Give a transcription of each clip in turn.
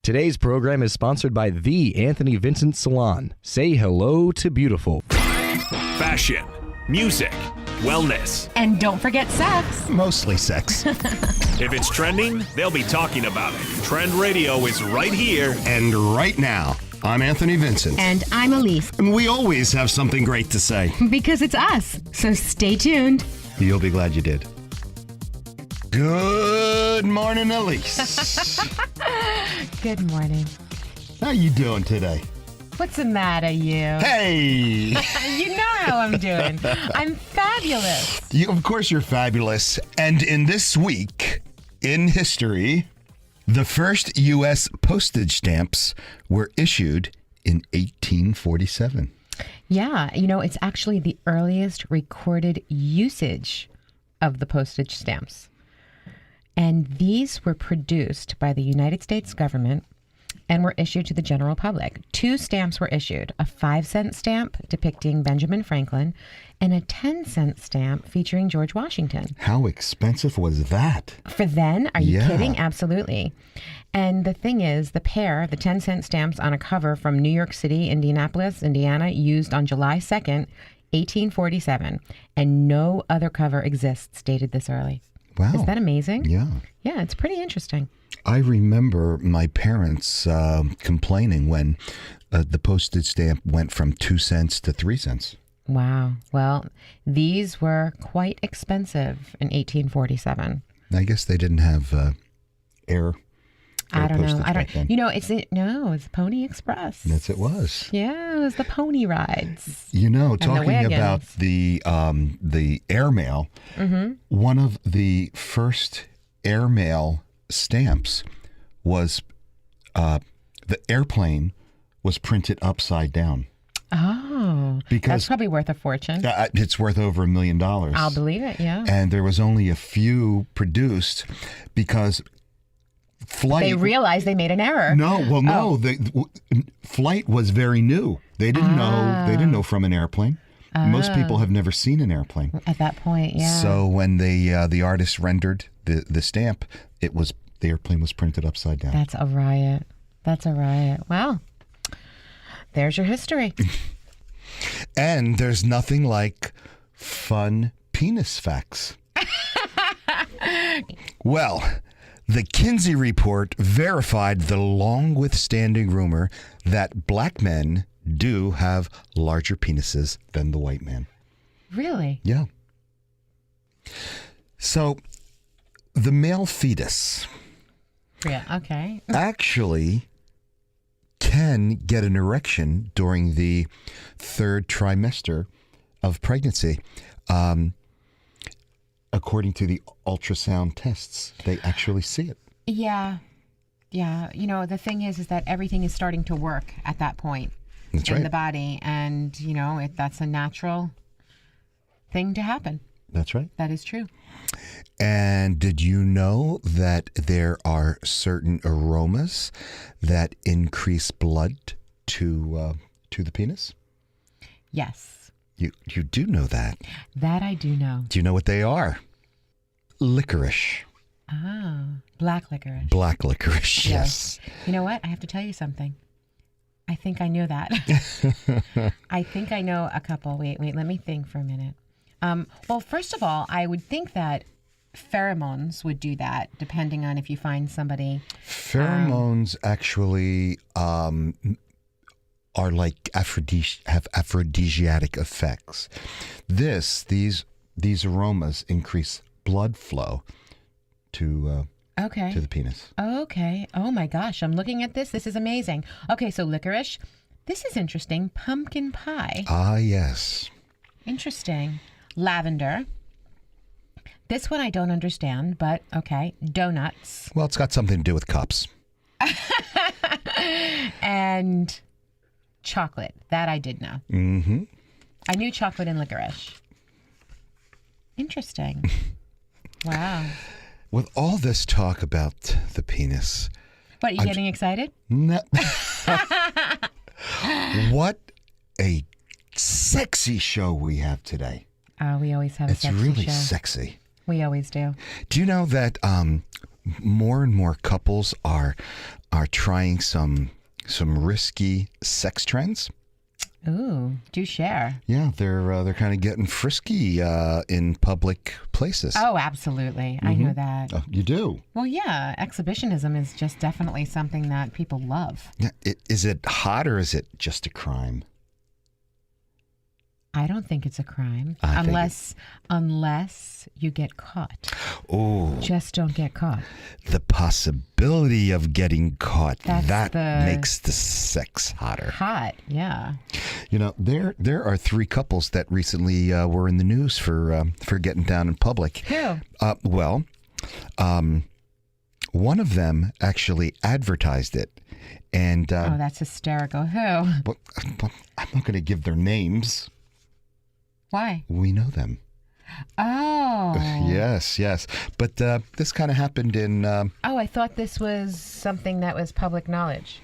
Today's program is sponsored by The Anthony Vincent Salon. Say hello to beautiful. Fashion, music, wellness. And don't forget sex. Mostly sex. If it's trending, they'll be talking about it. Trend Radio is right here. And right now, I'm Anthony Vincent. And I'm Elise. And we always have something great to say. Because it's us. So stay tuned. You'll be glad you did. Good morning, Elise. Good morning. How you doing today? What's the matter, you? Hey! You know how I'm doing. I'm fabulous. Of course you're fabulous. And in this week in history, the first U.S. postage stamps were issued in 1847. Yeah, it's actually the earliest recorded usage of the postage stamps. And these were produced by the United States government and were issued to the general public. 2 stamps were issued, a 5-cent stamp depicting Benjamin Franklin and a 10-cent stamp featuring George Washington. How expensive was that? For then? Are you Yeah. kidding? Absolutely. And the thing is, the 10-cent stamps on a cover from New York City, Indianapolis, Indiana, used on July 2nd, 1847. And no other cover exists dated this early. Wow. Is that amazing? Yeah. Yeah, it's pretty interesting. I remember my parents complaining when the postage stamp went from 2 cents to 3 cents. Wow. Well, these were quite expensive in 1847. I guess they didn't have air. I don't know. postage back then. It's Pony Express. Yes, it was. Yeah, it was the pony rides. Talking about the airmail, one of the first airmail stamps was the airplane was printed upside down. Oh, Because that's probably worth a fortune. It's worth over $1 million. I'll believe it, yeah. And there was only a few produced because flight. They realized they made an error. No. The flight was very new. They didn't know. They didn't know from an airplane. Most people have never seen an airplane. At that point, yeah. So when the artist rendered the stamp, the airplane was printed upside down. That's a riot. Wow. There's your history. And there's nothing like fun penis facts. Well, the Kinsey report verified the long-withstanding rumor that black men do have larger penises than the white man. Really? Yeah. So, the male fetus Yeah, okay. actually can get an erection during the 3rd trimester of pregnancy. According to the ultrasound tests, they actually see it. Yeah. Yeah. The thing is that everything is starting to work at that point That's in right. the body. And, that's a natural thing to happen. That's right. That is true. And did you know that there are certain aromas that increase blood to the penis? Yes. You do know that. That I do know. Do you know what they are? Licorice. Ah, black licorice. Black licorice, yes. You know what? I have to tell you something. I think I knew that. I think I know a couple. Wait, let me think for a minute. Well, first of all, I would think that pheromones would do that, depending on if you find somebody. Pheromones actually are like have aphrodisiac effects. These aromas increase blood flow to the penis. Okay. Oh my gosh, I'm looking at this. This is amazing. Okay, so licorice. This is interesting. Pumpkin pie. Ah, yes. Interesting. Lavender. This one I don't understand, but okay. Donuts. Well, it's got something to do with cups. And chocolate. That I did know. Mm-hmm. I knew chocolate and licorice. Interesting. Wow. With all this talk about the penis. What, are you getting excited? No. What a sexy show we have today. We always have a It's sexy really show. sexy. We always do. Do you know that more and more couples are trying some risky sex trends. Ooh, do share. Yeah, they're kind of getting frisky in public places. Oh, absolutely. I know that. Oh, you do? Well, yeah, exhibitionism is just definitely something that people love. Yeah. Is it hot or is it just a crime? I don't think it's a crime I think unless you get caught. Oh, Just don't get caught. the possibility of getting caught, That's that the- makes the sex hotter. Hot, yeah. You know, there are 3 couples that recently were in the news for getting down in public. Who? One of them actually advertised it, and Oh, that's hysterical. Who? but I'm not going to give their names. Why? We know them. Oh. Yes. But this kind of happened in. Oh, I thought this was something that was public knowledge.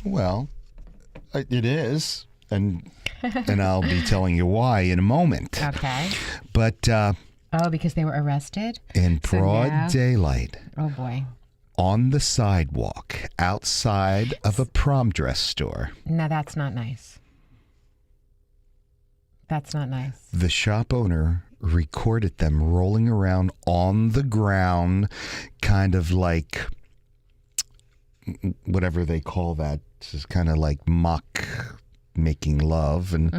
Well, it is, and I'll be telling you why in a moment. Okay. But Oh, because they were arrested? in So broad now- daylight, Oh, boy. on the sidewalk outside of a prom dress store, Now, that's not nice. That's not nice. the shop owner recorded them rolling around on the ground, kind of like whatever they call that. This is kind of like mock making love, and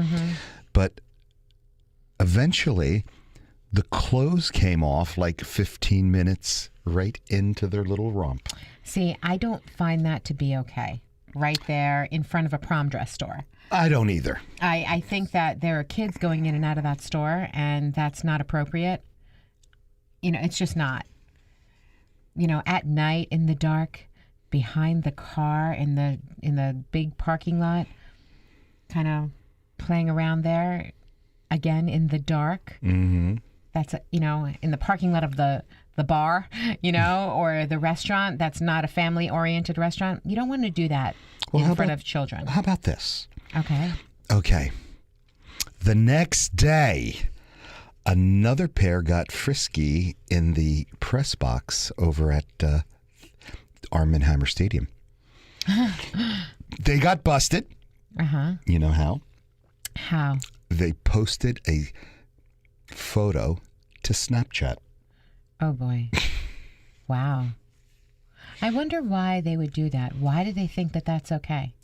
but eventually the clothes came off like 15 minutes right into their little romp. See, I don't find that to be okay. Right there in front of a prom dress store. I don't either. I think that there are kids going in and out of that store, and that's not appropriate. You know, it's just not. You know, at night in the dark, behind the car in the big parking lot, kind of playing around there, again in the dark. Mm-hmm. That's in the parking lot of the bar, or the restaurant. That's not a family-oriented restaurant. You don't want to do that Well, in how front about- of children. How about this? Okay. The next day, another pair got frisky in the press box over at Arm & Hammer Stadium. They got busted. Uh-huh. You know how? How? They posted a photo to Snapchat. Oh, boy. Wow. I wonder why they would do that. Why do they think that that's okay?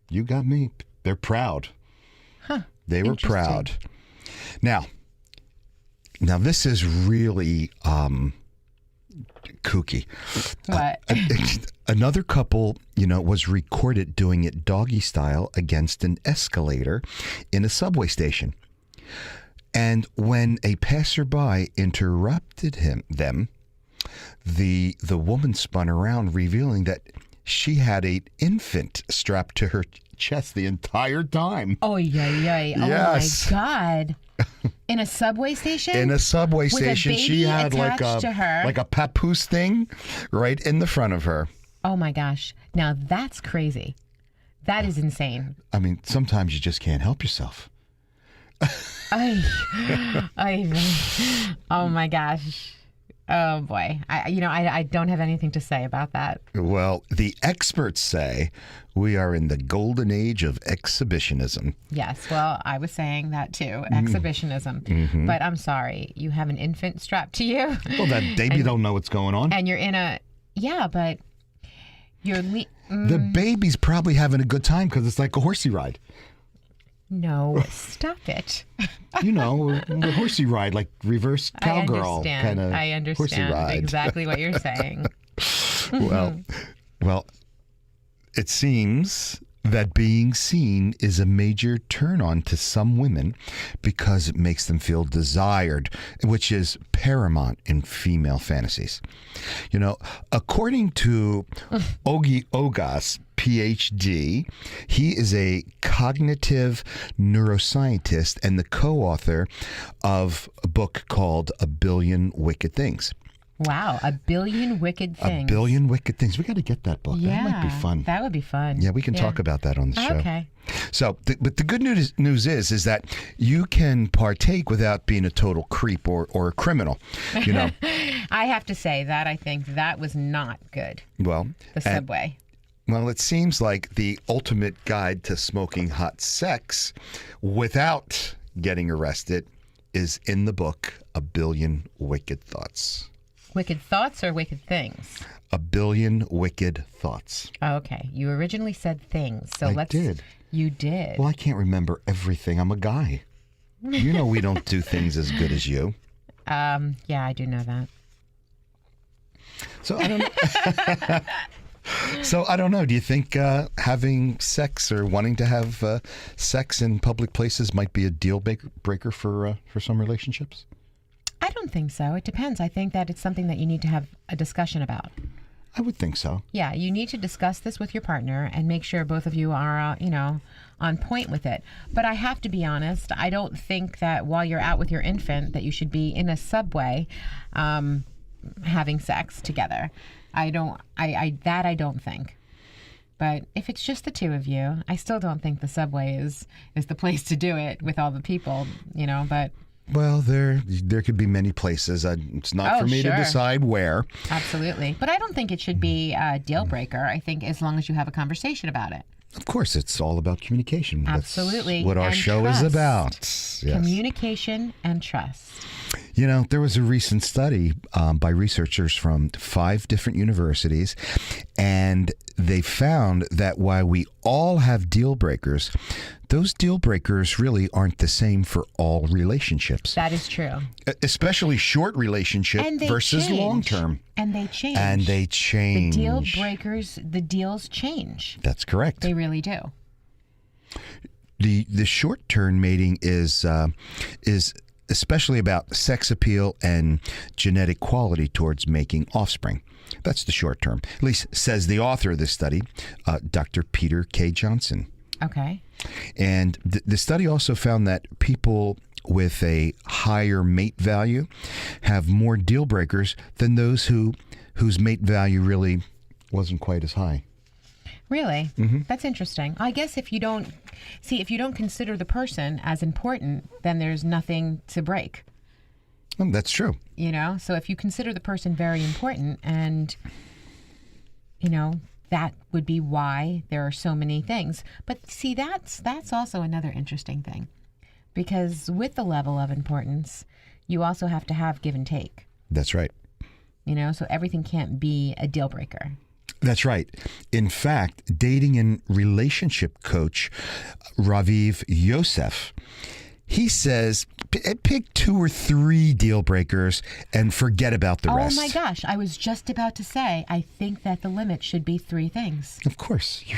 You got me. They're proud. Huh. They were Interesting. proud. Now this is really kooky. What? Another couple, was recorded doing it doggy style against an escalator in a subway station. And when a passerby interrupted them, the woman spun around, revealing that she had an infant strapped to her chest the entire time. Oh, yay. Yes. Oh, my God. In a subway station? In a subway With a station, she baby had attached to her? like a papoose thing right in the front of her. Oh, my gosh. Now, that's crazy. That is insane. I mean, sometimes you just can't help yourself. Oh, my gosh. Oh, boy. I don't have anything to say about that. Well, the experts say we are in the golden age of exhibitionism. Yes, well, I was saying that too, exhibition,ism. But I'm sorry, you have an infant strapped to you, Well, that baby don't know what's going on. and you're in a but you're The baby's probably having a good time because it's like a horsey ride. no, stop it. The horsey ride, like reverse cowgirl kind of I horsey understand ride. exactly what you're saying. Well, it seems that being seen is a major turn on to some women because it makes them feel desired, which is paramount in female fantasies. According to Ogi Ogas, PhD, he is a cognitive neuroscientist and the co-author of a book called A Billion Wicked Things. Wow, A Billion Wicked Things. A Billion Wicked Things. We got to get that book. Yeah, that might be fun. That would be fun. Yeah, we can talk about that on the show. Okay. So, but the good news is that you can partake without being a total creep or a criminal. You know. I have to say that I think that was not good. Well, The subway. Well, it seems like the ultimate guide to smoking hot sex without getting arrested is in the book, A Billion Wicked Thoughts. Wicked thoughts or wicked things? A Billion Wicked Thoughts. Okay. You originally said things. So I did. You did. Well, I can't remember everything. I'm a guy. You know we don't do things as good as you. Yeah, I do know that. So I don't know. So I don't know. Do you think having sex or wanting to have sex in public places might be a deal breaker for some relationships? I don't think so. It depends. I think that it's something that you need to have a discussion about. I would think so. Yeah, you need to discuss this with your partner and make sure both of you are, on point with it. But I have to be honest, I don't think that while you're out with your infant that you should be in a subway having sex together. I don't think. But if it's just the two of you, I still don't think the subway is the place to do it with all the people, but... Well, there could be many places. It's not for me to decide where. Absolutely. But I don't think it should be a deal breaker. I think as long as you have a conversation about it. Of course, it's all about communication. Absolutely. That's what our show is about. Yes. Communication and trust. There was a recent study by researchers from 5 different universities, and they found that while we all have deal breakers, those deal breakers really aren't the same for all relationships. That is true. Especially short relationship versus long term. And they change. The deal breakers, the deals change. That's correct. They really do. The short term mating is especially about sex appeal and genetic quality towards making offspring. That's the short term. At least says the author of this study, Dr. Peter K. Johnson. Okay. And the study also found that people with a higher mate value have more deal breakers than those whose mate value really wasn't quite as high. Really? Mm-hmm. That's interesting. I guess if you don't consider the person as important, then there's nothing to break. That's true. So if you consider the person very important and, that would be why there are so many things. But see, that's also another interesting thing. Because with the level of importance, you also have to have give and take. That's right. So everything can't be a deal breaker. That's right. In fact, dating and relationship coach Raviv Yosef, he says pick 2 or 3 deal breakers and forget about the rest. Oh my gosh, I was just about to say, I think that the limit should be 3 things. Of course. You're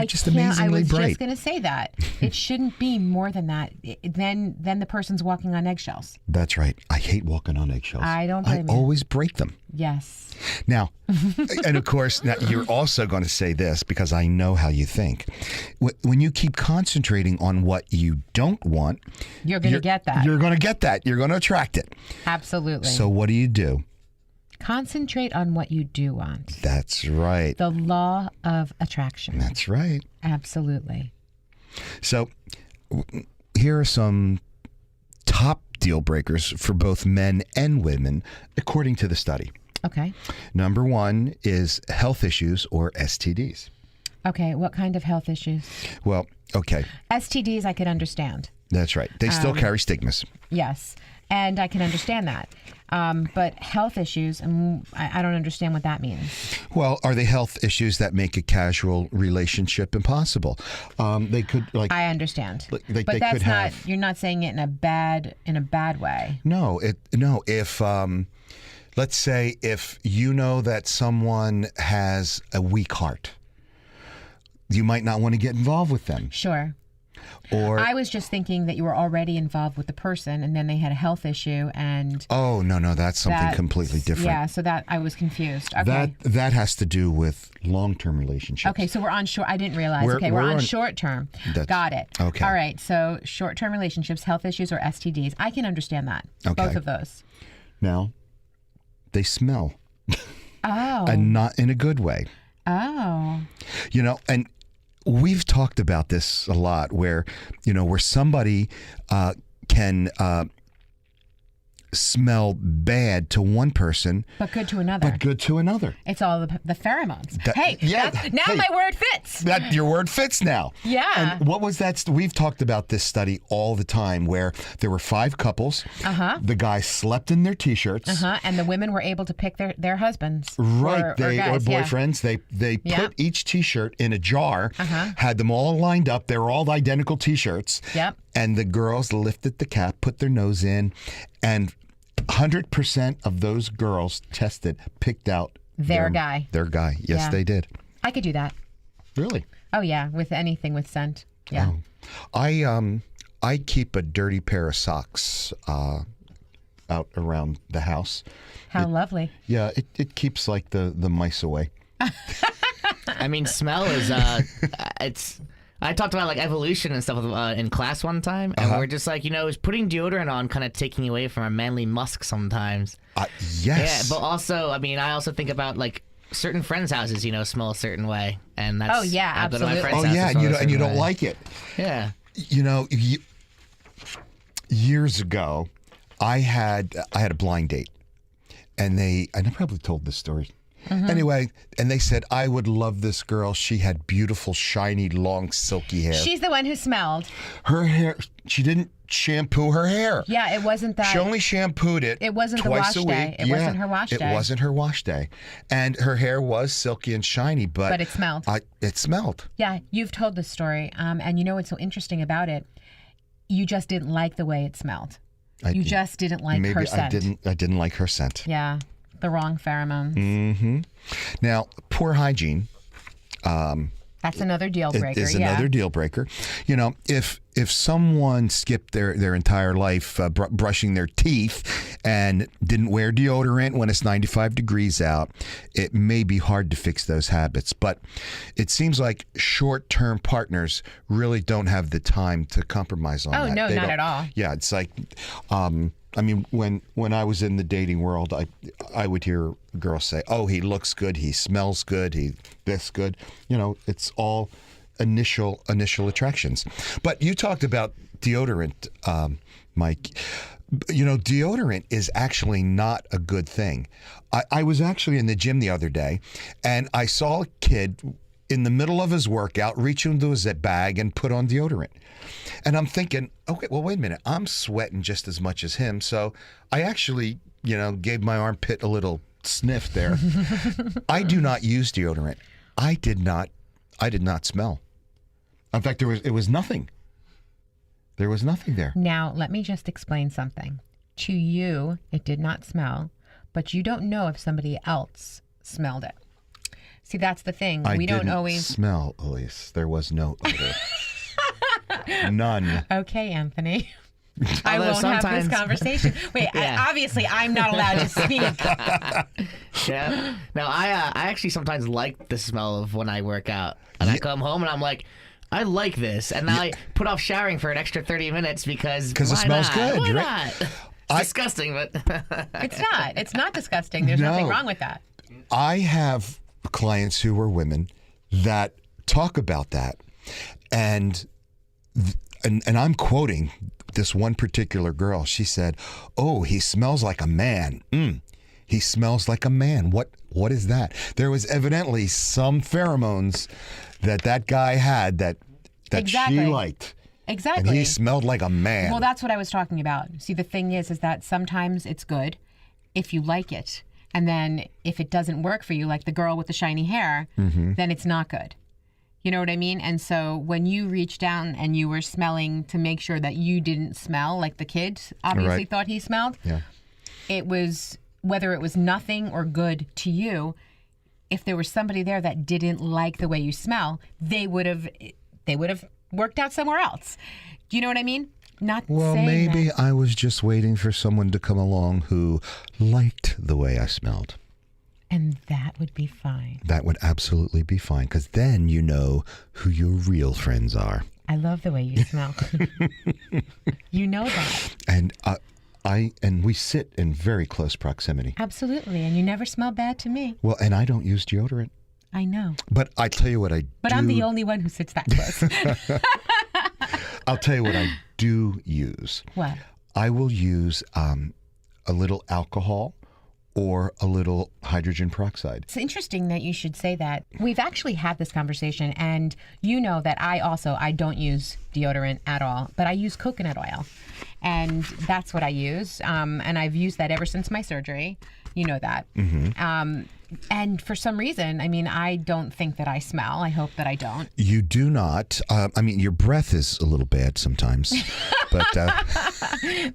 just amazingly bright. I was just going to say that. It shouldn't be more than that. Then the person's walking on eggshells. That's right. I hate walking on eggshells. I don't blame you. I always break them. Yes. Now, and of course, now you're also going to say this because I know how you think. When you keep concentrating on what you don't want, you're going to get that. You're going to get that. You're going to attract it. Absolutely. So what do? Concentrate on what you do want. That's right. The law of attraction. That's right. Absolutely. So here are some top deal breakers for both men and women, according to the study. Okay. Number 1 is health issues or STDs. Okay. What kind of health issues? Well, okay. STDs I could understand. That's right. They still carry stigmas. Yes. And I can understand that. But health issues, I don't understand what that means. Well, are they health issues that make a casual relationship impossible? They could, like. I understand, but that's could not. have, you're not saying it in a bad way. No. If let's say if you know that someone has a weak heart, you might not want to get involved with them. Sure. Or I was just thinking that you were already involved with the person and then they had a health issue and... Oh, no, that's something completely different. Yeah, so that I was confused. Okay. That has to do with long-term relationships. Okay, so we're on short... I didn't realize. We're on short-term. Got it. Okay. All right, so short-term relationships, health issues, or STDs. I can understand that. Okay. Both of those. Now, they smell, Oh. and not in a good way. Oh. You know, and we've talked about this a lot where, you know, where somebody can smell bad to one person, But good to another. but good to another. It's all the pheromones. Yeah, now hey. my word fits. That your word fits now. Yeah. And what was that? We've talked about this study all the time where there were 5 couples. Uh-huh. The guys slept in their T-shirts. Uh-huh. And the women were able to pick their husbands. Right, Or or guys, yeah. boyfriends. They Yeah. put each T-shirt in a jar, Uh-huh. had them all lined up. They were all identical T-shirts. Yep. And the girls lifted the cap, put their nose in, and 100% of those girls tested picked out Their guy. Their guy. Yes, Yeah. they did. I could do that. Really? Oh, yeah. With anything with scent. Yeah. I keep a dirty pair of socks out around the house. How lovely. Yeah, it keeps like the mice away. I mean, smell is it's. I talked about like evolution and stuff in class one time, and we're just like, you know, is putting deodorant on kind of taking away from our manly musk sometimes? Yes. Yeah, but also, I mean, I also think about like certain friends' houses, you know, smell a certain way, and that's. Oh, yeah, I go to my absolutely. friend's Oh house yeah, smell a and you certain don't way. like it. Yeah. You know, years ago, I had a blind date, and I probably told this story. Anyway, and they said, I would love this girl. She had beautiful, shiny, long, silky hair. She's the one who smelled. Her hair, she didn't shampoo her hair. Yeah, it wasn't that. She only shampooed it. It wasn't the twice wash a week. day. It wasn't her wash day. It wasn't her wash day, and her hair was silky and shiny, but it smelled. It smelled. Yeah, you've told this story. And you know what's so interesting about it? You just didn't like the way it smelled. You just didn't like Maybe her scent. I didn't like her scent. Yeah, the wrong pheromones. Mm-hmm. Now, poor hygiene. That's another deal breaker. Is yeah. another deal breaker. You know, if someone skipped their entire life brushing their teeth and didn't wear deodorant when it's 95 degrees out, it may be hard to fix those habits. But it seems like short-term partners really don't have the time to compromise on that. Oh, no, They not don't- at all. Yeah, it's like, I mean, when I was in the dating world, I would hear girls say, "Oh, he looks good, he smells good, he this good." You know, it's all initial attractions. But you talked about deodorant, Mike. You know, deodorant is actually not a good thing. I was actually in the gym the other day, and I saw a kid in the middle of his workout reach into his bag and put on deodorant. And I'm thinking, okay, well, wait a minute. I'm sweating just as much as him. So I actually, you know, gave my armpit a little sniff there. I do not use deodorant. I did not smell. In fact, it was nothing. There was nothing there. Now, let me just explain something. To you, it did not smell, but you don't know if somebody else smelled it. See, that's the thing. I We don't didn't always. smell, Elise. There was no odor. None. Okay, Anthony. I Although won't have sometimes- this conversation. Wait, Yeah. obviously, I'm not allowed to speak. Yeah. No, I actually sometimes like the smell of when I work out, and I come home and I'm like, I like this, and now I put off showering for an extra 30 minutes because it why smells not? good, Why right? not? It's disgusting, but It's not. It's not disgusting. There's No. nothing wrong with that. I have clients who are women that talk about that, and I'm quoting this one particular girl. She said, "Oh, he smells like a man. He smells like a man. What is that?" There was evidently some pheromones that guy had that Exactly. she liked, Exactly. and he smelled like a man. Well, that's what I was talking about. See, the thing is that sometimes it's good if you like it. And then if it doesn't work for you, like the girl with the shiny hair, then it's not good. You know what I mean? And so when you reached down and you were smelling to make sure that you didn't smell, like the kid obviously Right. thought he smelled, Yeah. it was, whether it was nothing or good to you, if there was somebody there that didn't like the way you smell, they would have worked out somewhere else. Do you know what I mean? Not Well, saying maybe that. I was just waiting for someone to come along who liked the way I smelled. And that would be fine. That would absolutely be fine, because then you know who your real friends are. I love the way you smell. You know that. And and we sit in very close proximity. Absolutely. And you never smell bad to me. Well, and I don't use deodorant. I know. But I tell you what I do. But I'm the only one who sits that close. I'll tell you what I do use. What? I will use a little alcohol or a little hydrogen peroxide. It's interesting that you should say that. We've actually had this conversation, and you know that I don't use deodorant at all, but I use coconut oil, and that's what I use. And I've used that ever since my surgery. You know that. Mm-hmm. And for some reason, I mean, I don't think that I smell. I hope that I don't. You do not. I mean, your breath is a little bad sometimes, but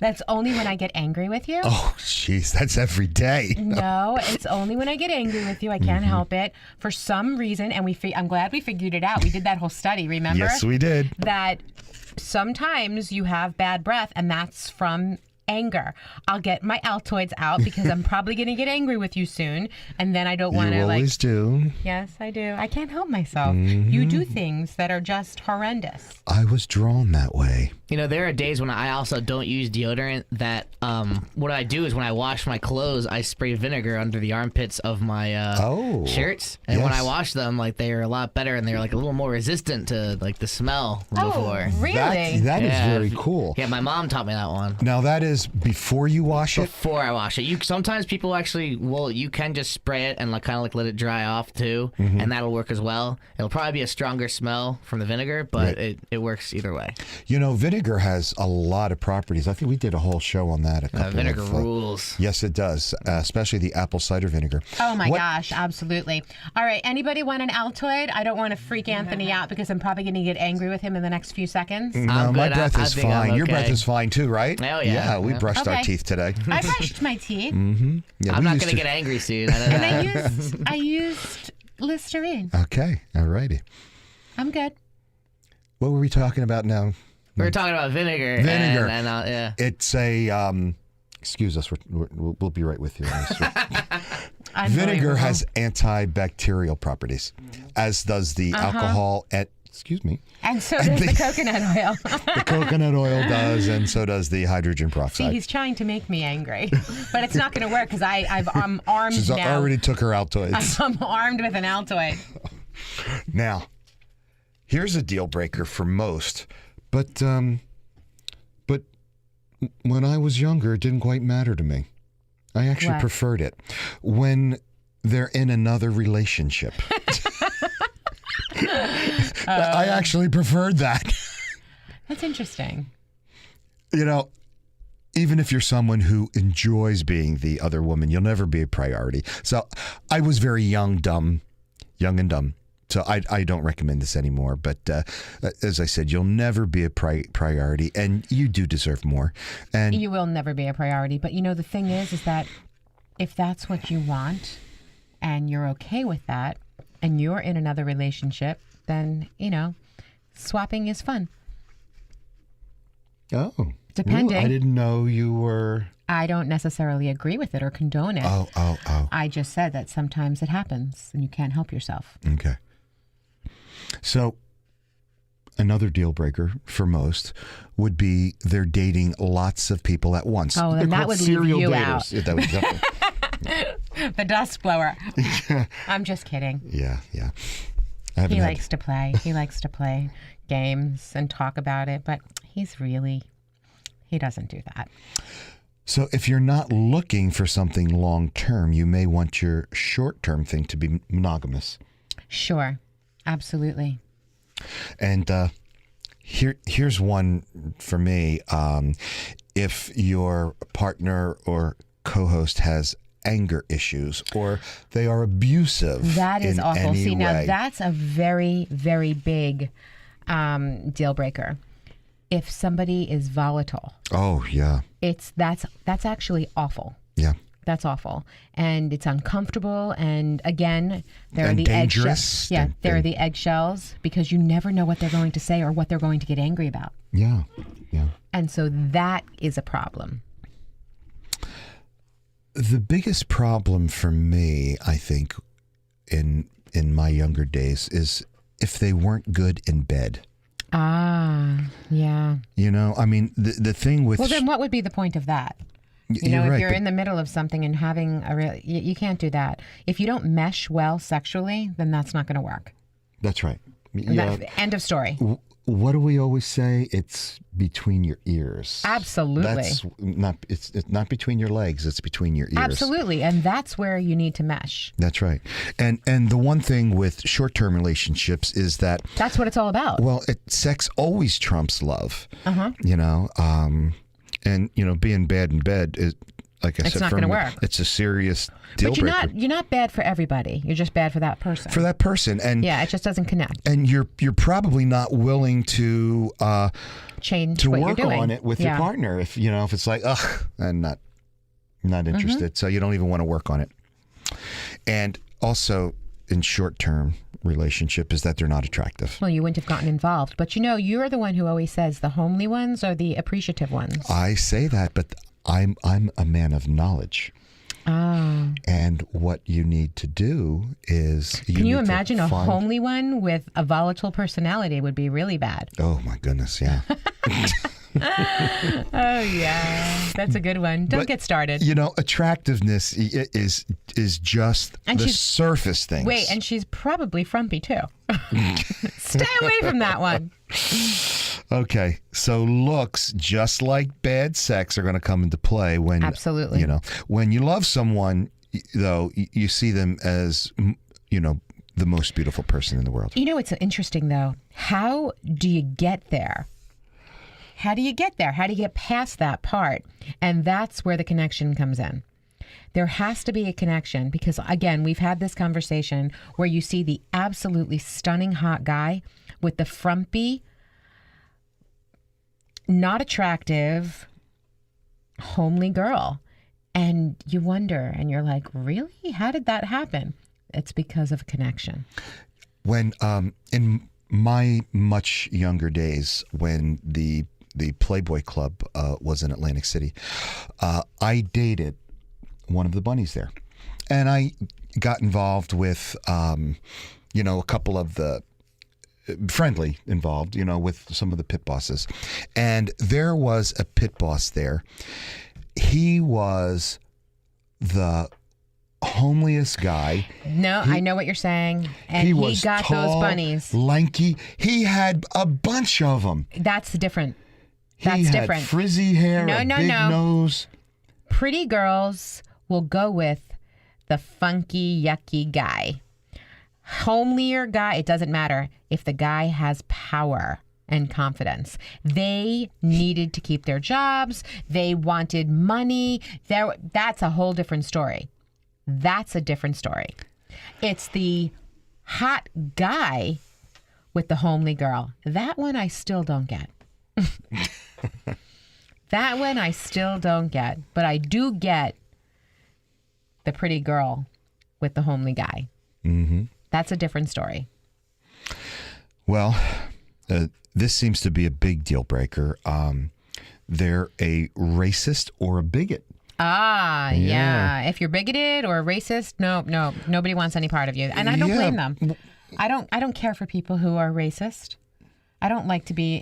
That's only when I get angry with you. oh, jeez, that's every day. No, it's only when I get angry with you. I can't help it. For some reason, and I'm glad we figured it out. We did that whole study, remember? Yes, we did. That sometimes you have bad breath, and that's from anger. I'll get my Altoids out because I'm probably going to get angry with you soon, and then I don't want to You always do. Yes, I do. I can't help myself. You do things that are just horrendous. I was drawn that way. You know, there are days when I also don't use deodorant that what I do is when I wash my clothes, I spray vinegar under the armpits of my shirts. And when I yes. wash them, like, they're a lot better and they're like a little more resistant to like the smell than before. Really? That is Yeah. very cool. Yeah, my mom taught me that one. Now, that is before you wash it? Before I wash it. Sometimes people actually you can just spray it and like kind of like let it dry off too, and that'll work as well. It'll probably be a stronger smell from the vinegar, but it works either way. You know, vinegar has a lot of properties. I think we did a whole show on that. Vinegar rules. Yes, it does, especially the apple cider vinegar. Oh my gosh, absolutely. All right, anybody want an Altoid? I don't want to freak Anthony out because I'm probably going to get angry with him in the next few seconds. No, I'm my good. breath I is think I'm fine. Your okay. breath is fine too, right? Oh, yeah. Yeah, we Yeah. brushed our Okay. teeth today. I brushed my teeth, Yeah, I'm we not used gonna to- get angry soon. I know and that. I used Listerine. Okay, all righty. I'm good. What were we talking about now? We were talking about vinegar. Vinegar. And yeah. It's a, excuse us, we'll be right with you. Vinegar Unbelievable. has antibacterial properties, as does the alcohol and, excuse me, And so does the coconut oil. the coconut oil does, and so does the hydrogen See, peroxide. he's trying to make me angry, but it's not going to work because I'm armed She's now. already took her Altoids. I'm armed with an Altoid. Now, here's a deal breaker for most, but when I was younger, it didn't quite matter to me. I actually What? preferred it when they're in another relationship. I actually preferred that. That's interesting. You know, even if you're someone who enjoys being the other woman, you'll never be a priority. So I was very young and dumb. So I don't recommend this anymore. But as I said, you'll never be a priority, and you do deserve more. And You will never be a priority. But, you know, the thing is that if that's what you want and you're okay with that and you're in another relationship, then, you know, swapping is fun. oh, Depending. really? I didn't know you were. I don't necessarily agree with it or condone it. Oh. I just said that sometimes it happens and you can't help yourself. Okay. So another deal breaker for most would be they're dating lots of people at once. Oh, then They're that called would leave serial you daters. out. Yeah, that would definitely- The dust blower. I'm just kidding. yeah. I haven't He had- likes to play. He likes to play games and talk about it, but he doesn't do that. So if you're not looking for something long term, you may want your short term thing to be monogamous. Sure. Absolutely. And here's one for me. If your partner or co-host has anger issues or they are abusive, That is in awful. any See, now way. that's a very, very big deal breaker. If somebody is volatile, Oh yeah, that's actually awful. yeah. That's awful, and it's uncomfortable. And again, there are And the dangerous. eggshells. Yeah, there are the eggshells because you never know what they're going to say or what they're going to get angry about, Yeah. and so that is a problem. The biggest problem for me, I think, in my younger days is if they weren't good in bed. Ah, yeah. You know, I mean, the thing with Well, then what would be the point of that? You know, right, if you're but- in the middle of something and having you can't do that. If you don't mesh well sexually, then that's not going to work. That's right. Yeah. End of story. What do we always say? It's between your ears. Absolutely. That's not. It's not between your legs. It's between your ears. Absolutely, and that's where you need to mesh. That's right. And the one thing with short-term relationships is that, That's what it's all about. well, sex always trumps love. Uh-huh. You know, and you know, being bad in bed is, like I It's said, not for gonna me, work. It's a serious deal But breaker you're not bad for everybody. You're just bad for that person. for that person. And Yeah, it just doesn't connect. and you're probably not willing to Change to what work you're doing. on it with your partner if if it's like, ugh, I'm not interested, so you don't even want to work on it. And also in short-term relationship is that they're not attractive. Well, you wouldn't have gotten involved. But you know, you're the one who always says the homely ones are the appreciative ones. I say that, but I'm a man of knowledge. Oh. And what you need to do is Can you need to imagine a find- homely one with a volatile personality would be really bad. Oh my goodness, yeah. Oh, yeah. That's a good one. Don't But, get started. You know, attractiveness is just And the she's- surface things. Wait, and she's probably frumpy too. Stay away from that one. Okay, so looks, just like bad sex, are going to come into play when Absolutely. You know, when you love someone, though, you see them as the most beautiful person in the world. You know, it's interesting though. How do you get there? How do you get there? How do you get past that part? And that's where the connection comes in. There has to be a connection because, again, we've had this conversation where you see the absolutely stunning hot guy with the frumpy, not attractive, homely girl. And you wonder, and you're like, really? How did that happen? It's because of a connection. When in my much younger days, when the Playboy Club was in Atlantic City, I dated one of the bunnies there, and I got involved with a couple of the friendly involved, with some of the pit bosses, and there was a pit boss there. He was the homeliest guy. No, I know what you're saying. And he was got tall, those bunnies. lanky. He had a bunch of them. That's different. He That's had different. frizzy hair, No, a no, big no. nose. Pretty girls will go with the funky, yucky guy. Homelier guy, it doesn't matter if the guy has power and confidence. They needed to keep their jobs. They wanted money. That's a whole different story. That's a different story. It's the hot guy with the homely girl. That one I still don't get. That one I still don't get. But I do get the pretty girl with the homely guy. Mm-hmm. That's a different story. Well, this seems to be a big deal breaker. They're a racist or a bigot. Ah, yeah. If you're bigoted or racist, no, nobody wants any part of you. And I don't blame them. I don't care for people who are racist. I don't like to be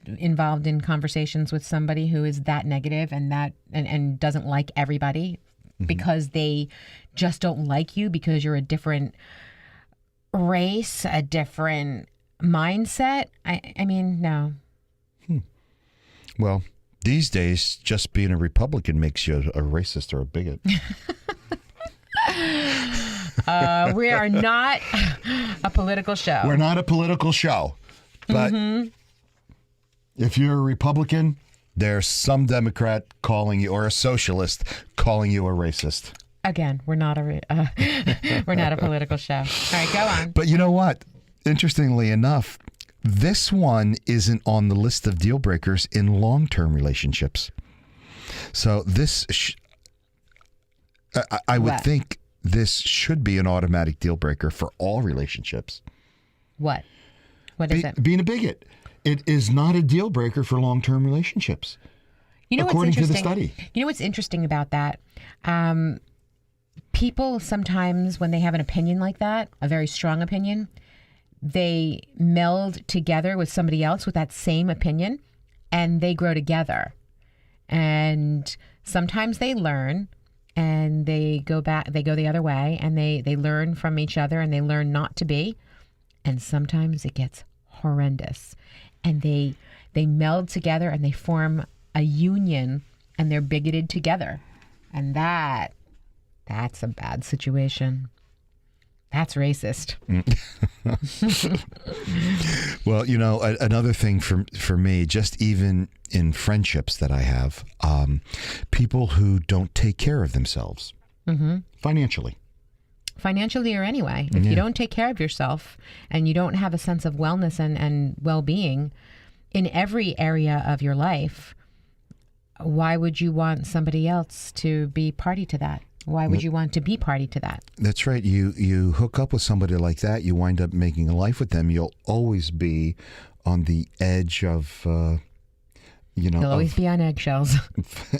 involved in conversations with somebody who is that negative and doesn't like everybody because they just don't like you because you're a different race, a different mindset. I mean, no. Well, these days, just being a Republican makes you a racist or a bigot. We are not a political show. We're not a political show. But if you're a Republican, there's some Democrat calling you, or a socialist calling you a racist. Again, we're not a political show. All right, go on. But you know what? Interestingly enough, this one isn't on the list of deal breakers in long-term relationships. So this, I would What? think this should be an automatic deal breaker for all relationships. What? What is it? Being a bigot. It is not a deal breaker for long-term relationships. You know according what's to the interesting? study. You know what's interesting about that? People sometimes, when they have an opinion like that, a very strong opinion, they meld together with somebody else with that same opinion, and they grow together. And Sometimes they learn and they go the other way, and they learn from each other and they learn not to be. And sometimes it gets horrendous, and they meld together and they form a union, and they're bigoted together. And that's a bad situation. That's racist. Well, another thing for me, just even in friendships that I have, people who don't take care of themselves financially Financially or anyway. If you don't take care of yourself and you don't have a sense of wellness and well-being in every area of your life, why would you want somebody else to be party to that? Why would you want to be party to that? That's right. You hook up with somebody like that, you wind up making a life with them. You'll always be on the edge of, You'll always be on eggshells.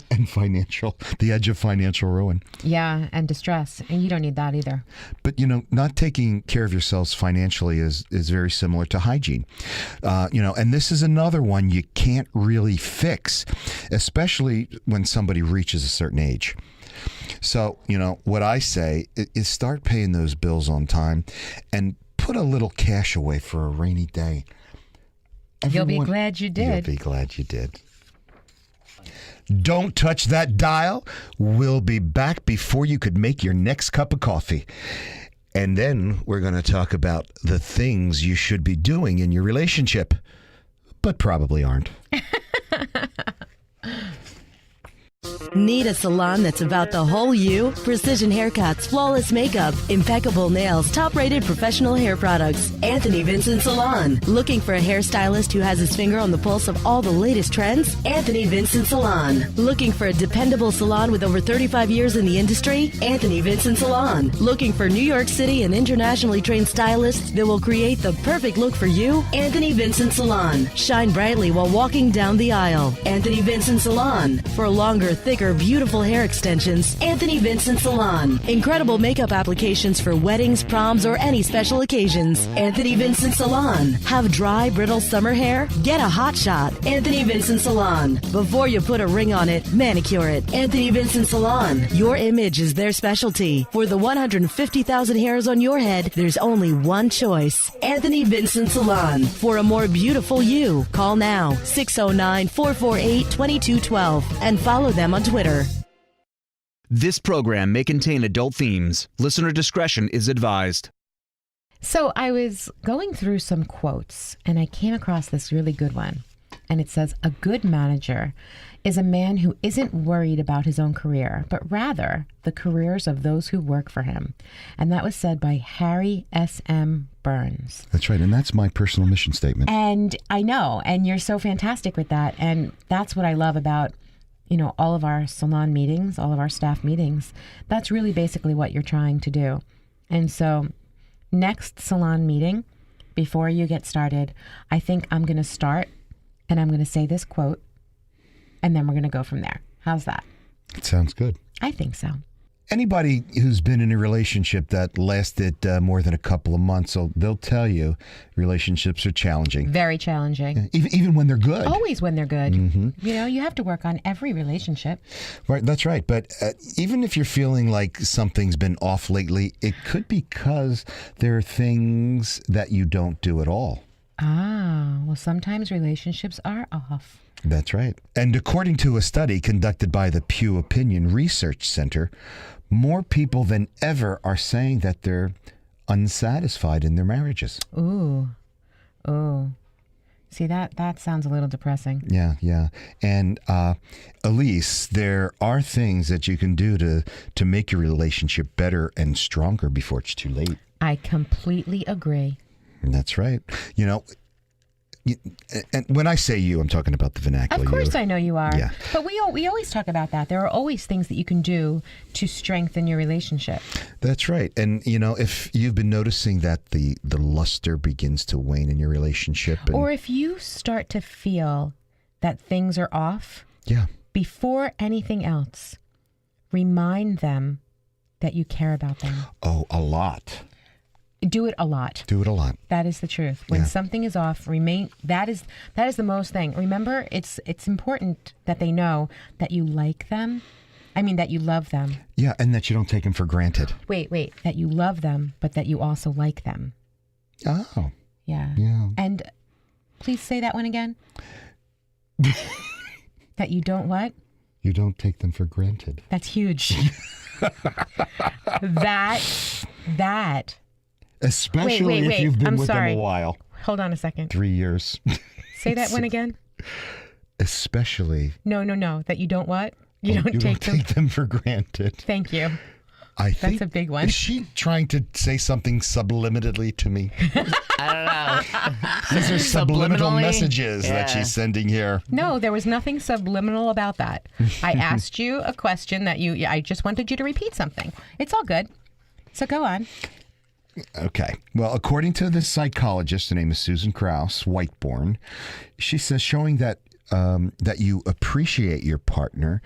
And the edge of financial ruin. Yeah, and distress. And you don't need that either. But, not taking care of yourselves financially is very similar to hygiene. And this is another one you can't really fix, especially when somebody reaches a certain age. So, what I say is start paying those bills on time and put a little cash away for a rainy day. You'll be glad you did. You'll be glad you did. Don't touch that dial. We'll be back before you could make your next cup of coffee. And then we're going to talk about the things you should be doing in your relationship, but probably aren't. Need a salon that's about the whole you? Precision haircuts, flawless makeup, impeccable nails, top-rated professional hair products. Anthony Vincent Salon. Looking for a hairstylist who has his finger on the pulse of all the latest trends? Anthony Vincent Salon. Looking for a dependable salon with over 35 years in the industry? Anthony Vincent Salon. Looking for New York City and internationally trained stylists that will create the perfect look for you? Anthony Vincent Salon. Shine brightly while walking down the aisle. Anthony Vincent Salon. For longer, thicker, beautiful hair extensions, Anthony Vincent Salon. Incredible makeup applications for weddings, proms, or any special occasions. Anthony Vincent Salon. Have dry, brittle summer hair? Get a hot shot. Anthony Vincent Salon. Before you put a ring on it, manicure it. Anthony Vincent Salon. Your image is their specialty. For the 150,000 hairs on your head, there's only one choice. Anthony Vincent Salon. For a more beautiful you, call now 609-448-2212 and follow them on Twitter. This program may contain adult themes. Listener discretion is advised. So I was going through some quotes and I came across this really good one. And it says, a good manager is a man who isn't worried about his own career, but rather the careers of those who work for him. And that was said by Harry S.M. Burns. That's right. And that's my personal mission statement. And I know. And you're so fantastic with that. And that's what I love about all of our salon meetings, all of our staff meetings. That's really basically what you're trying to do. And so next salon meeting, before you get started, I think I'm going to start and I'm going to say this quote and then we're going to go from there. How's that? It sounds good. I think so. Anybody who's been in a relationship that lasted more than a couple of months, they'll tell you relationships are challenging. Very challenging. Even when they're good. Always when they're good. Mm-hmm. You have to work on every relationship. Right, that's right. But even if you're feeling like something's been off lately, it could be because there are things that you don't do at all. Well, sometimes relationships are off. That's right. And according to a study conducted by the Pew Opinion Research Center, more people than ever are saying that they're unsatisfied in their marriages. Ooh. See, that sounds a little depressing. Yeah. And Elise, there are things that you can do to make your relationship better and stronger before it's too late. I completely agree. That's right. And when I say you, I'm talking about the vernacular. Of course I know you are. Yeah. But we always talk about that. There are always things that you can do to strengthen your relationship. That's right. And, if you've been noticing that the luster begins to wane in your relationship. Or if you start to feel that things are off. Yeah. Before anything else, remind them that you care about them. Oh, a lot. Do it a lot. Do it a lot. That is the truth. When Yeah. something is off, that is the most thing. Remember, it's important that they know that you like them. I mean, that you love them. Yeah, and that you don't take them for granted. Wait, that you love them, but that you also like them. Oh, Yeah. yeah. And please say that one again. That you don't what? You don't take them for granted. That's huge. that. Especially Wait. if you've been I'm with sorry. them a while. Hold on a second. 3 years. Say that one again. Especially. No. That you don't what? You don't you take them. take them for granted. Thank you. I think a big one. Is she trying to say something subliminally to me? I don't know. These are subliminal Subliminally? messages that Yeah. she's sending here. No, there was nothing subliminal about that. I asked you a question that I just wanted you to repeat something. It's all good. So go on. Okay. Well, according to this psychologist, her name is Susan Krauss, Whiteborn, she says showing that that you appreciate your partner,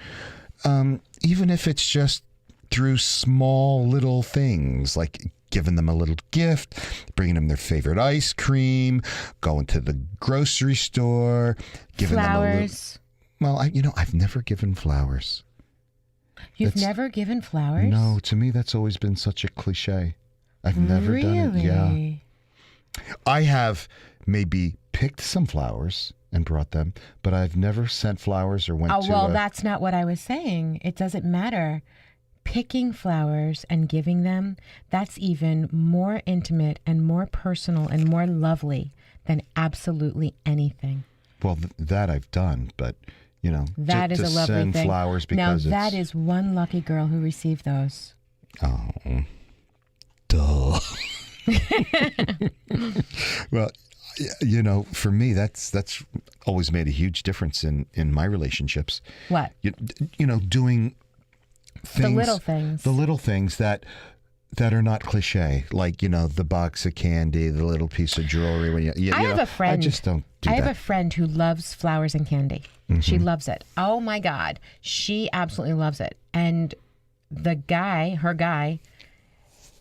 even if it's just through small little things like giving them a little gift, bringing them their favorite ice cream, going to the grocery store, giving Flowers. them a little. Well, I've never given flowers. You've That's- never given flowers? No, to me that's always been such a cliche. I've never done it. Yeah. Really? I have maybe picked some flowers and brought them, but I've never sent flowers or went Oh, to well, a... that's not what I was saying. It doesn't matter. Picking flowers and giving them, that's even more intimate and more personal and more lovely than absolutely anything. Well, that I've done, but, That to is a lovely send thing. flowers Now, because that is one lucky girl who received those. Oh, duh. Well, for me, that's always made a huge difference in my relationships. What? Doing things, The little things. that are not cliche, like the box of candy, the little piece of jewelry. When I have a friend. I just don't do I that. have a friend who loves flowers and candy. She loves it. Oh my God, she absolutely loves it. And her guy,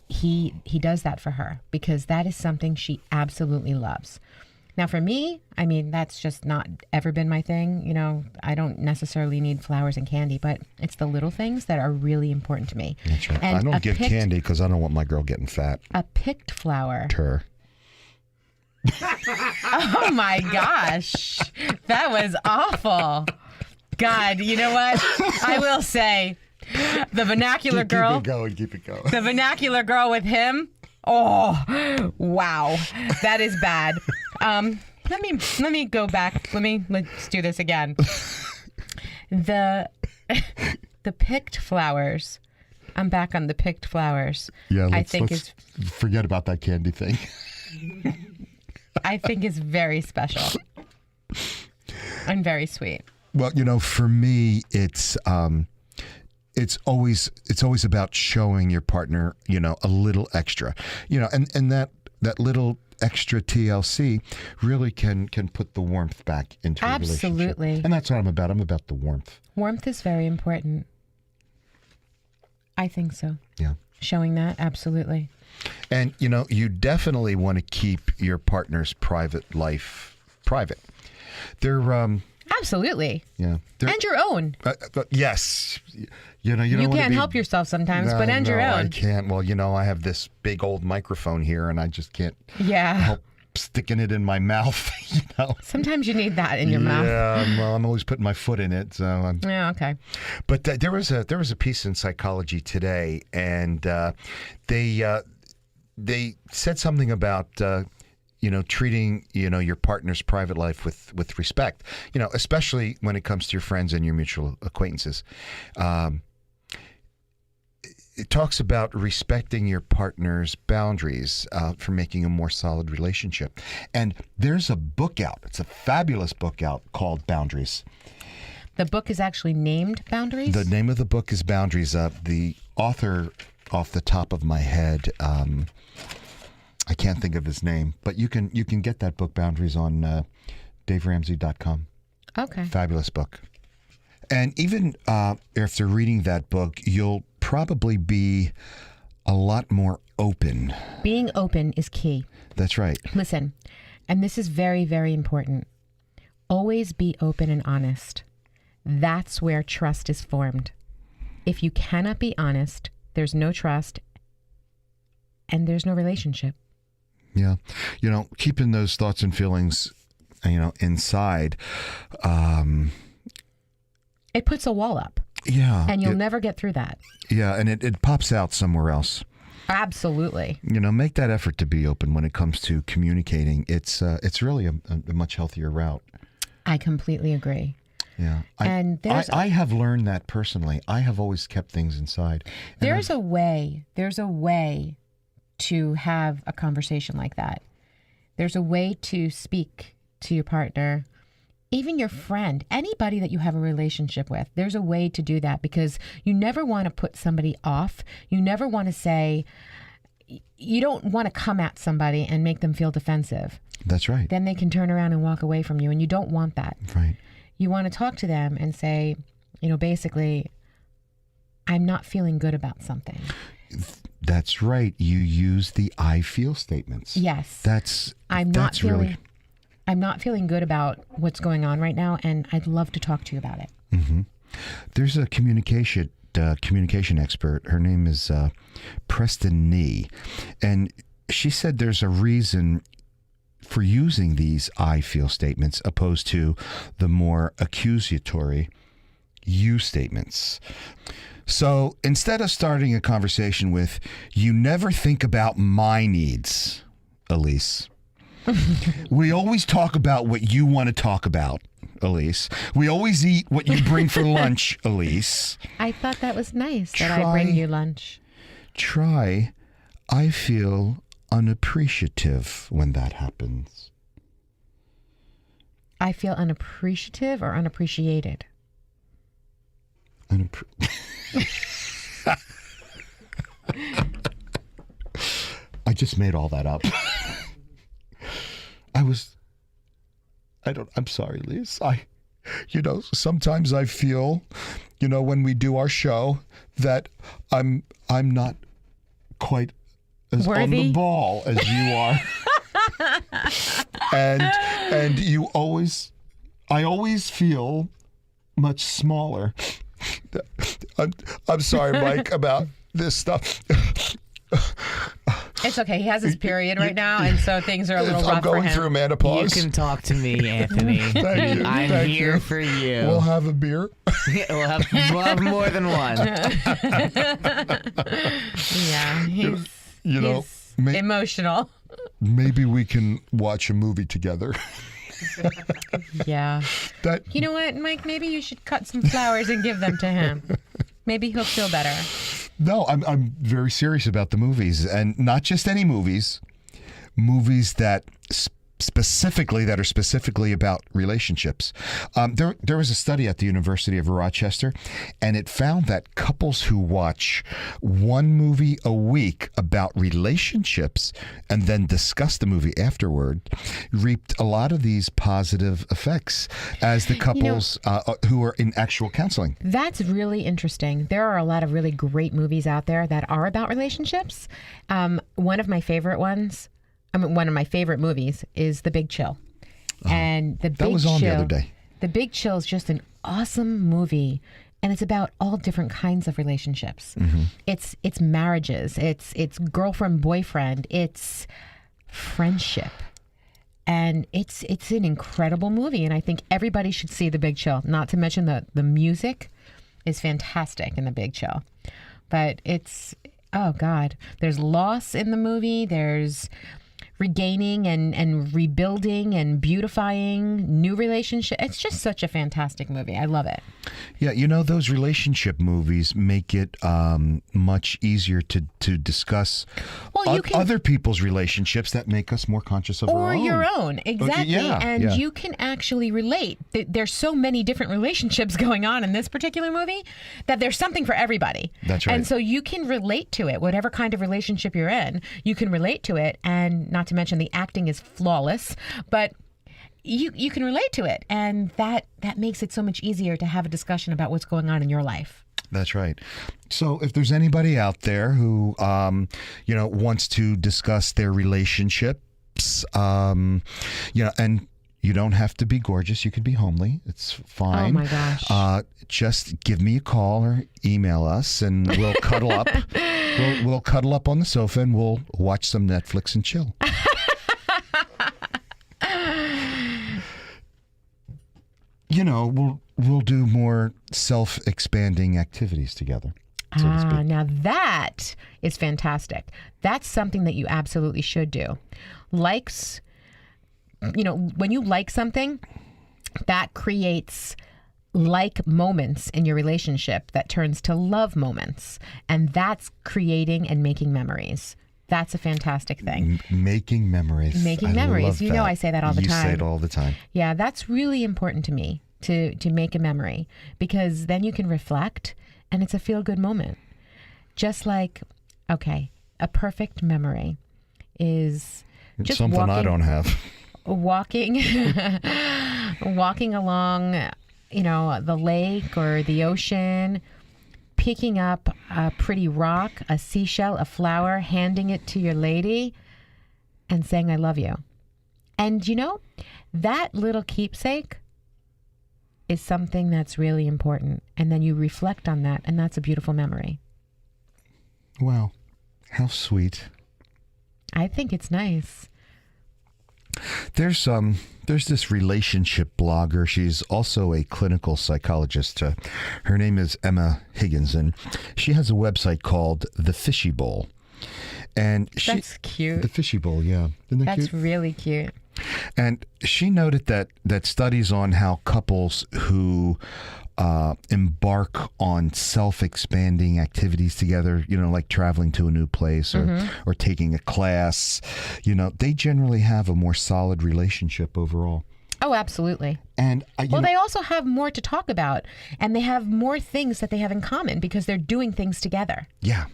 he does that for her because that is something she absolutely loves. Now, for me, that's just not ever been my thing. I don't necessarily need flowers and candy, but it's the little things that are really important to me. That's right. And I don't give picked- candy because I don't want my girl getting fat. A picked flower. Her. Oh my gosh, that was awful. God, you know what? I will say, the vernacular girl. Keep it going. The vernacular girl with him. Oh, wow, that is bad. Let me go back. Let's do this again. The picked flowers. I'm back on the picked flowers. Yeah, let's forget about that candy thing. I think is very special and very sweet. Well, for me, it's always about showing your partner, a little extra, and that little extra TLC really can put the warmth back into a relationship. Absolutely. And that's what I'm about. I'm about the warmth. Warmth is very important. I think so. Yeah. Showing that, absolutely. And, you definitely want to keep your partner's private life private. They're, Absolutely. yeah. And your own. Yes. You don't You wanna can't be- help yourself sometimes, but No, and your no, own. I can't. Well, I have this big old microphone here and I just can't Yeah. help sticking it in my mouth, Sometimes you need that in your mouth. Yeah, well, I'm always putting my foot in it. So I'm... Yeah, okay. But there was a piece in Psychology Today, and they said something about treating your partner's private life with respect. Especially when it comes to your friends and your mutual acquaintances. It talks about respecting your partner's boundaries for making a more solid relationship. And there's a book out. It's a fabulous book out called Boundaries. The book is actually named Boundaries? The name of the book is Boundaries. The author, off the top of my head, I can't think of his name, but you can get that book, Boundaries, on DaveRamsey.com. Okay. Fabulous book. And even after reading that book, you'll probably be a lot more open. Being open is key. That's right. Listen, and this is very, very important. Always be open and honest. That's where trust is formed. If you cannot be honest, there's no trust and there's no relationship. Yeah. Keeping those thoughts and feelings, inside. It puts a wall up. Yeah. And you'll never get through that. Yeah. And it pops out somewhere else. Absolutely. Make that effort to be open when it comes to communicating. It's really a much healthier route. I completely agree. Yeah. And I have learned that personally. I have always kept things inside. There's a way to have a conversation like that. There's a way to speak to your partner, even your friend, anybody that you have a relationship with. There's a way to do that because you never want to put somebody off. You never want to say, you don't want to come at somebody and make them feel defensive. That's right. Then they can turn around and walk away from you, and you don't want that. Right. You want to talk to them and say, basically, I'm not feeling good about something. That's right. You use the I feel statements. Yes. I'm not feeling good about what's going on right now, and I'd love to talk to you about it. Mm-hmm. There's a communication expert. Her name is Preston Nee, and she said there's a reason for using these I feel statements opposed to the more accusatory you statements. So instead of starting a conversation with, you never think about my needs, Elise. We always talk about what you want to talk about, Elise. We always eat what you bring for lunch, Elise. I thought that was nice that I bring you lunch. Try, I feel unappreciative when that happens. I feel unappreciative or unappreciated? I just made all that up. I'm sorry, Lise. Sometimes I feel, when we do our show that I'm not quite as worthy? On the ball as you are. and I always feel much smaller. I'm sorry, Mike, about this stuff. It's okay. He has his period right now, and so things are a little rough I'm going for him. through menopause. You can talk to me, Anthony. Thank you. I'm here for you. We'll have a beer. we'll have more than one. Yeah, he's emotional. Maybe we can watch a movie together. Yeah. You know what, Mike? Maybe you should cut some flowers and give them to him. Maybe he'll feel better. No, I'm very serious about the movies, and not just any movies. Movies that are specifically about relationships. There was a study at the University of Rochester, and it found that couples who watch one movie a week about relationships and then discuss the movie afterward reaped a lot of these positive effects as the couples who are in actual counseling. That's really interesting. There are a lot of really great movies out there that are about relationships. One of my favorite movies is The Big Chill. And The Big Chill. That was on the other day. The Big Chill is just an awesome movie, and it's about all different kinds of relationships. Mm-hmm. It's marriages, it's girlfriend, boyfriend, it's friendship. And it's an incredible movie, and I think everybody should see The Big Chill. Not to mention the music is fantastic in The Big Chill. But oh God, there's loss in the movie, there's regaining and rebuilding and beautifying new relationships. It's just such a fantastic movie. I love it. Yeah, those relationship movies make it much easier to discuss other people's relationships that make us more conscious of our own. Or your own, exactly. And you can actually relate. There's so many different relationships going on in this particular movie that there's something for everybody. That's right. And so you can relate to it, whatever kind of relationship you're in, you can relate to it, and not to mention the acting is flawless, but you can relate to it, and that makes it so much easier to have a discussion about what's going on in your life. That's right. So if there's anybody out there who, wants to discuss their relationships, and you don't have to be gorgeous. You could be homely. It's fine. Oh, my gosh. Just give me a call or email us, and we'll cuddle up. We'll cuddle up on the sofa, and we'll watch some Netflix and chill. We'll do more self-expanding activities together, so to speak. Now that is fantastic. That's something that you absolutely should do. Likes, when you like something, that creates like moments in your relationship that turns to love moments. And that's creating and making memories. That's a fantastic thing. Making memories. Making memories. Love that. I say that all the time. You say it all the time. Yeah, that's really important to me, to make a memory, because then you can reflect and it's a feel-good moment. Just like, a perfect memory is just something I don't have. Walking along, the lake or the ocean, picking up a pretty rock, a seashell, a flower, handing it to your lady and saying, I love you. And that little keepsake is something that's really important. And then you reflect on that, and that's a beautiful memory. Wow. How sweet. I think it's nice. There's this relationship blogger. She's also a clinical psychologist. Her name is Emma Higgins, and she has a website called The Fishy Bowl. And that's cute. The Fishy Bowl, yeah. Isn't that That's cute? really cute. And she noted that studies on how couples who embark on self-expanding activities together, like traveling to a new place or taking a class, they generally have a more solid relationship overall. Oh, absolutely. And they also have more to talk about, and they have more things that they have in common because they're doing things together. Yeah.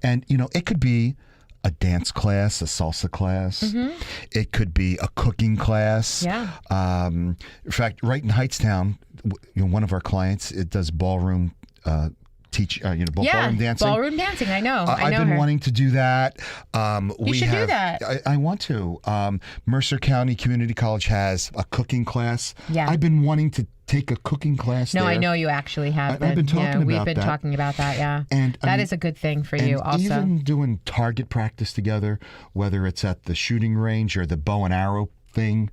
And, it could be a dance class, a salsa class. It could be a cooking class. Yeah. In fact, right in Heightstown, one of our clients, it does ballroom ballroom dancing. Ballroom dancing. I know. I've been wanting to do that. You should do that. I want to. Mercer County Community College has a cooking class. Yeah. I've been wanting to take a cooking class No, there. I know you actually have. I've been talking about that. We've been talking about that, yeah. And that is a good thing for you also. Even doing target practice together, whether it's at the shooting range or the bow and arrow thing.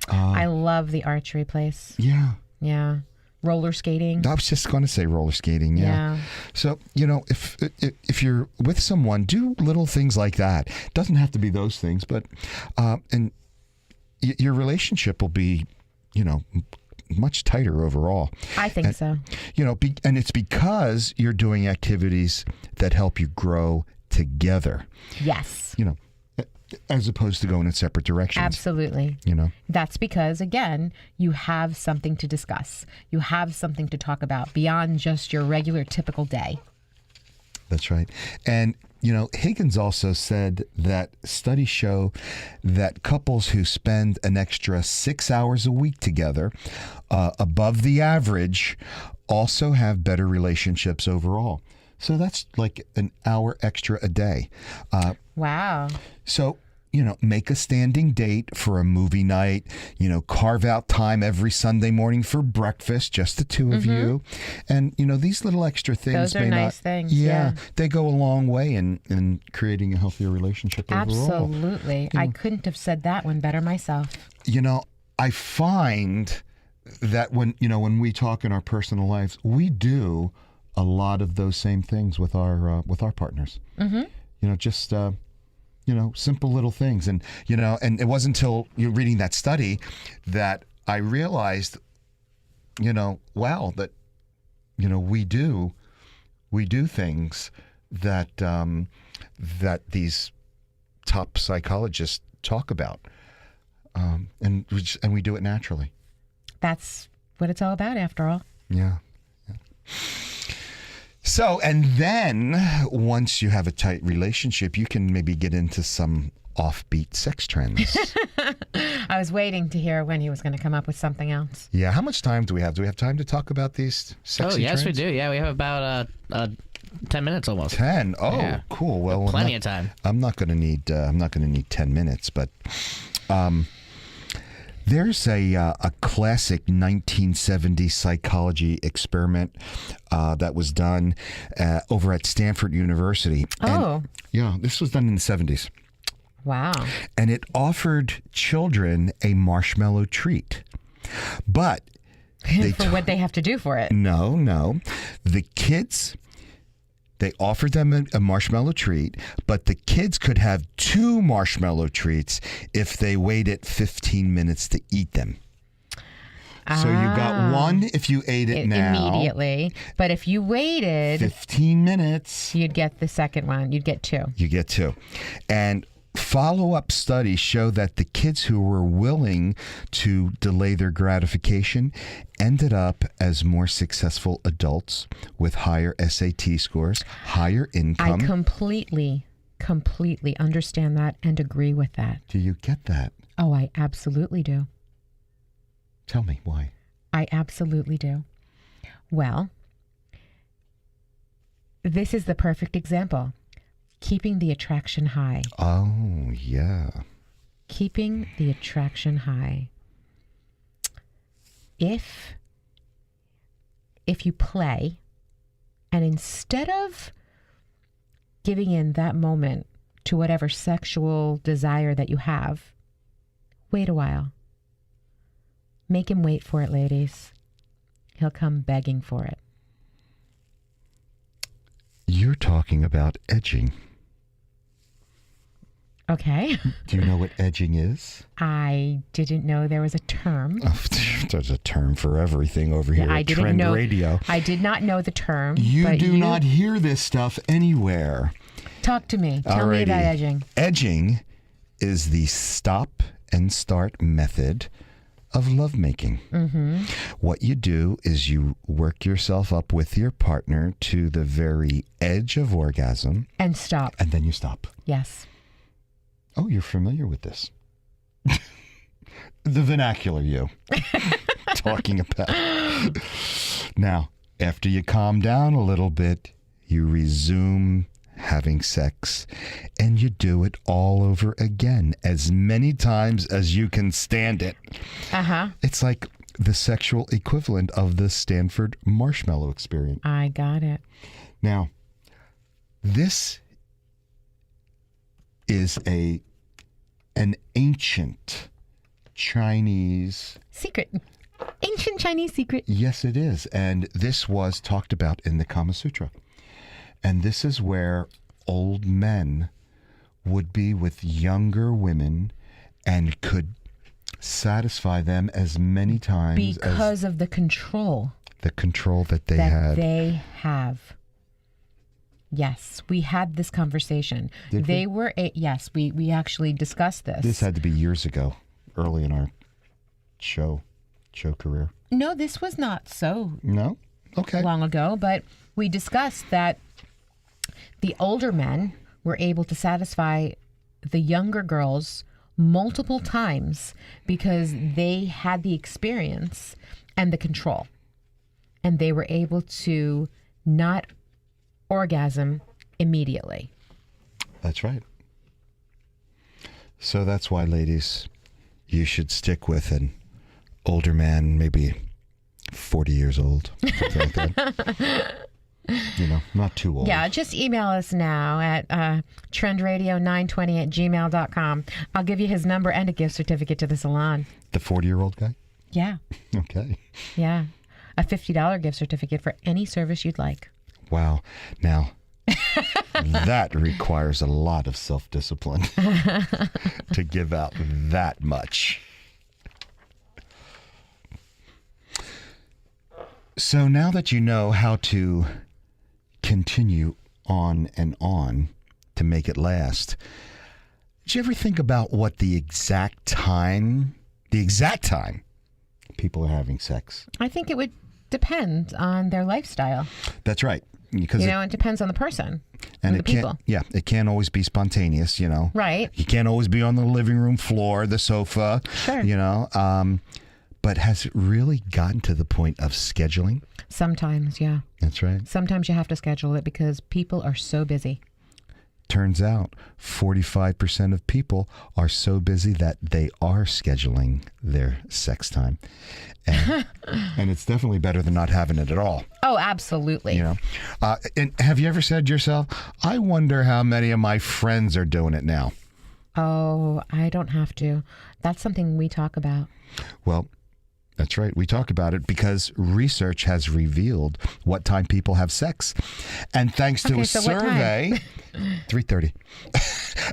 I love the archery place. Yeah. Yeah. Roller skating. I was just going to say roller skating. Yeah. So, if you're with someone, do little things like that. It doesn't have to be those things, but and your relationship will be, much tighter overall. I think so. And it's because you're doing activities that help you grow together. Yes. As opposed to going in separate directions. Absolutely. That's because, again, you have something to discuss. You have something to talk about beyond just your regular, typical day. That's right. And, Higgins also said that studies show that couples who spend an extra 6 hours a week together, above the average, also have better relationships overall. So that's like an hour extra a day. Wow. So, make a standing date for a movie night, carve out time every Sunday morning for breakfast, just the two of you. And, these little extra things. Those are nice things. Yeah. They go a long way in creating a healthier relationship overall. Absolutely. I couldn't have said that one better myself. I find that when we talk in our personal lives, we do a lot of those same things with our partners. Just simple little things. And and it wasn't until you're reading that study that I realized, wow, that we do things that that these top psychologists talk about, and we do it naturally. That's what it's all about, after all. Yeah. So, and then once you have a tight relationship, you can maybe get into some offbeat sex trends. I was waiting to hear when he was going to come up with something else. Yeah, how much time do we have? Do we have time to talk about these sexy yes, trends? we do. Yeah, we have about 10 minutes almost. 10. Oh, Yeah. cool. Well, Plenty of time. I'm not going to need 10 minutes, but there's a classic 1970 psychology experiment that was done over at Stanford University. Oh. And, yeah, this was done in the 70s. Wow. And it offered children a marshmallow treat. But For what they have to do for it. No. The kids, they offered them a marshmallow treat, but the kids could have 2 marshmallow treats if they waited 15 minutes to eat them. So you got one if you ate it now. Immediately. But if you waited, 15 minutes. you'd get the second one. You'd get 2. You get 2. And follow-up studies show that the kids who were willing to delay their gratification ended up as more successful adults with higher SAT scores, higher income. I completely understand that and agree with that. Do you get that? Oh, I absolutely do. Tell me why. I absolutely do. Well, this is the perfect example. Keeping the attraction high. Oh, yeah. Keeping the attraction high. If you play, and instead of giving in that moment to whatever sexual desire that you have, wait a while. Make him wait for it, ladies. He'll come begging for it. You're talking about edging. Okay. Do you know what edging is? I didn't know there was a term. There's a term for everything over here I at didn't Trend know. Radio. I did not know the term. You but do not hear this stuff anywhere. Talk to me. Tell me about Alrighty. edging. Edging is the stop and start method of lovemaking. Mm-hmm. What you do is you work yourself up with your partner to the very edge of orgasm, And stop. and then you stop. Yes. Oh, you're familiar with this. The vernacular you talking about. Now, after you calm down a little bit, you resume having sex, and you do it all over again as many times as you can stand it. Uh-huh. It's like the sexual equivalent of the Stanford marshmallow experiment. I got it. Now, this is an ancient Chinese... Secret. Ancient Chinese secret. Yes, it is. And this was talked about in the Kama Sutra. And this is where old men would be with younger women and could satisfy them as many times Because as of the control the control that they that had. they have. Yes, we had this conversation. Did they were yes, we actually discussed this. This had to be years ago, early in our show career. No, this was not so No? Okay. long ago, but we discussed that the older men were able to satisfy the younger girls multiple times because they had the experience and the control. And they were able to not orgasm immediately. That's right. So that's why, ladies, you should stick with an older man, maybe 40 years old, something like that. You know, not too old. Yeah, just email us now at trendradio920@gmail.com. I'll give you his number and a gift certificate to the salon. The 40-year-old guy? Yeah, Okay. yeah. A $50 gift certificate for any service you'd like. Wow. Now, that requires a lot of self-discipline to give out that much. So now that you know how to continue on and on to make it last, did you ever think about what the exact time people are having sex? I think it would depend on their lifestyle. That's right. because it depends on the person and the it can't. people. Yeah, it can't always be spontaneous. Right. You can't always be on the living room floor, the sofa. Sure. But has it really gotten to the point of scheduling? Sometimes, yeah. That's right. Sometimes you have to schedule it because people are so busy. Turns out 45% of people are so busy that they are scheduling their sex time. And it's definitely better than not having it at all. Oh, absolutely. And have you ever said to yourself, I wonder how many of my friends are doing it now? Oh, I don't have to. That's something we talk about. Well, that's right. We talk about it because research has revealed what time people have sex. And thanks to a survey, 3:30.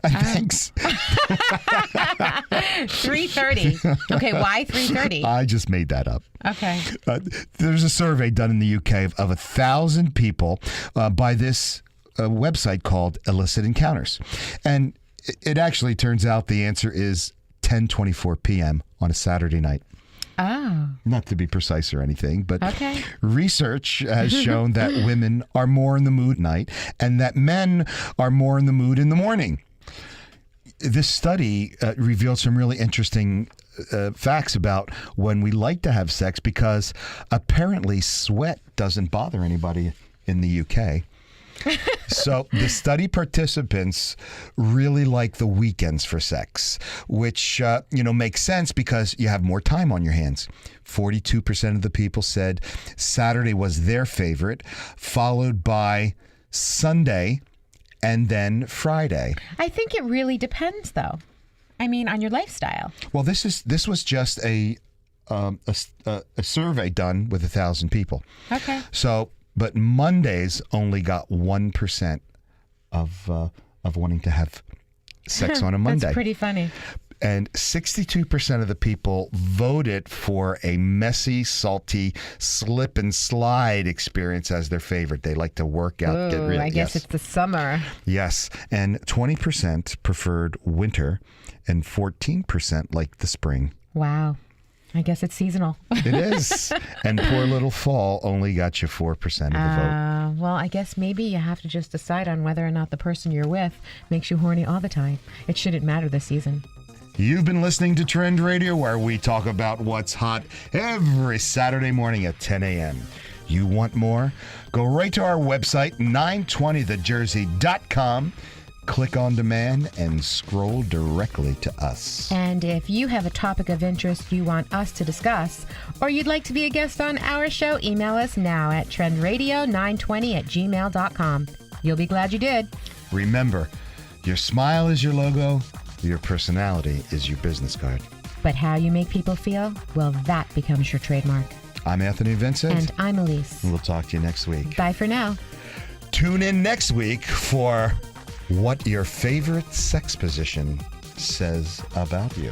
And thanks. 3:30. Okay, why 3:30? I just made that up. Okay. There's a survey done in the UK of 1,000 people by this website called Illicit Encounters. And it actually turns out the answer is 10:24 p.m. on a Saturday night. Oh. Not to be precise or anything, but okay. Research has shown that women are more in the mood at night and that men are more in the mood in the morning. This study revealed some really interesting facts about when we like to have sex because apparently sweat doesn't bother anybody in the UK. So the study participants really like the weekends for sex, which, makes sense because you have more time on your hands. 42% of the people said Saturday was their favorite, followed by Sunday and then Friday. I think it really depends, though. I mean, on your lifestyle. Well, this was just a survey done with 1,000 people. Okay. So. But Mondays only got 1% of wanting to have sex on a Monday. That's pretty funny. And 62% of the people voted for a messy, salty, slip and slide experience as their favorite. They like to work out. Get rid. I guess it's the summer. Yes. And 20% preferred winter and 14% liked the spring. Wow. I guess it's seasonal. It is. And poor little fall only got you 4% of the vote. Well, I guess maybe you have to just decide on whether or not the person you're with makes you horny all the time. It shouldn't matter this season. You've been listening to Trend Radio, where we talk about what's hot every Saturday morning at 10 a.m. You want more? Go right to our website, 920thejersey.com. Click on demand and scroll directly to us. And if you have a topic of interest you want us to discuss, or you'd like to be a guest on our show, email us now at trendradio920@gmail.com. You'll be glad you did. Remember, your smile is your logo, your personality is your business card. But how you make people feel, well, that becomes your trademark. I'm Anthony Vincent. And I'm Elise. We'll talk to you next week. Bye for now. Tune in next week for what your favorite sex position says about you.